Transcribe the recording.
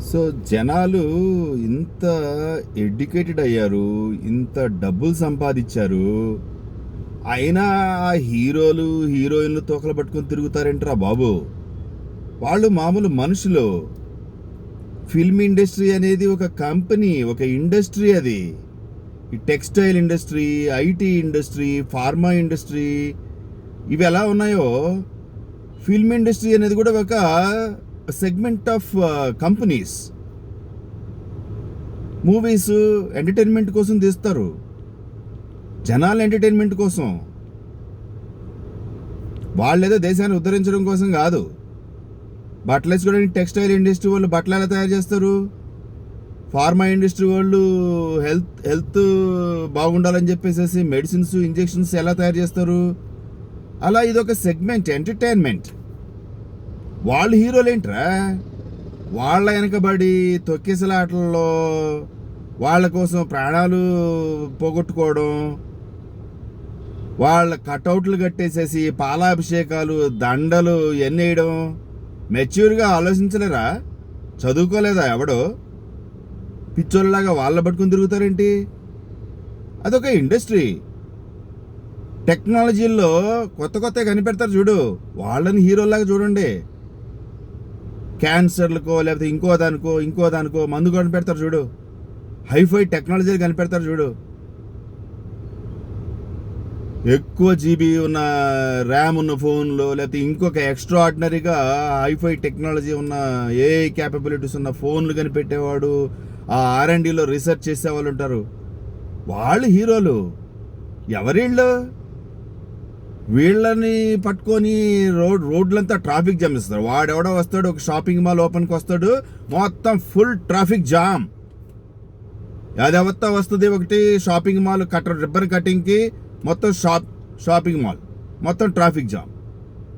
So జనాలు ఇంత educated అయ్యారు, ఇంత డబ్బులు సంపాదించారు, అయినా ఆ హీరోలు హీరోయిన్లు తోకలు పట్టుకొని తిరుగుతారేంట్రా బాబు. వాళ్ళు మామూలు మనుషులు. ఫిల్మ్ ఇండస్ట్రీ అనేది ఒక కంపెనీ, ఒక ఇండస్ట్రీ. అది ఈ textile industry, IT industry, pharma industry ఇవి ఎలా ఉన్నాయో ఫిల్మ్ ఇండస్ట్రీ అనేది కూడా ఒక segment of companies. Movies entertainment కోసం తీస్తారు, జనాల ఎంటర్టైన్మెంట్ కోసం. వాళ్ళేదో దేశాన్ని ఉద్ధరించడం కోసం కాదు. బట్టలు వేసుకోవడానికి టెక్స్టైల్ ఇండస్ట్రీ వాళ్ళు బట్టలు ఎలా తయారు చేస్తారు? ఫార్మా ఇండస్ట్రీ వాళ్ళు హెల్త్ బాగుండాలని చెప్పేసి మెడిసిన్స్, ఇంజెక్షన్స్ ఎలా తయారు చేస్తారు? అలా ఇదొక సెగ్మెంట్, ఎంటర్టైన్మెంట్. వాళ్ళు హీరోలేంట్రా? వాళ్ళ వెనకబడి తొక్కిసలాటల్లో వాళ్ళ కోసం ప్రాణాలు పోగొట్టుకోవడం, వాళ్ళ కటౌట్లు కట్టేసేసి పాలాభిషేకాలు, దండలు ఎన్నేయడం మెచ్యూర్గా ఆలోచించలేరా? చదువుకోలేదా ఎవడో? పిచ్చోళ్ళలాగా వాళ్ళ పట్టుకుని తిరుగుతారేంటి? అదొక ఇండస్ట్రీ. టెక్నాలజీల్లో కొత్త కనిపెడతారు చూడు, వాళ్ళని హీరోలాగా చూడండి. క్యాన్సర్లకో లేకపోతే ఇంకో దానికో మందు కనిపెడతారు చూడు, హైఫై టెక్నాలజీలు కనిపెడతారు చూడు. ఎక్కువ జీబీ ఉన్న ర్యామ్ ఉన్న ఫోన్లో లేకపోతే ఇంకొక ఎక్స్ట్రా ఆర్డినరీగా హైఫై టెక్నాలజీ ఉన్న ఏఐ క్యాపబిలిటీస్ ఉన్న ఫోన్లు కనిపెట్టేవాడు, ఆ R&Dలో రీసెర్చ్ చేసేవాళ్ళు ఉంటారు. వాళ్ళు హీరోలు. ఎవరిళ్ళు? వీళ్ళని పట్టుకొని రోడ్లంతా ట్రాఫిక్ జామ్ ఇస్తారు. వాడెవడో వస్తాడు, ఒక షాపింగ్ మాల్ ఓపెన్కి వస్తాడు, మొత్తం ఫుల్ ట్రాఫిక్ జామ్. అదెవత్తా వస్తుంది ఒకటి షాపింగ్ మాల్ రిబ్బన్ కటింగ్కి, మొత్తం షాపింగ్ మాల్ మొత్తం ట్రాఫిక్ జామ్.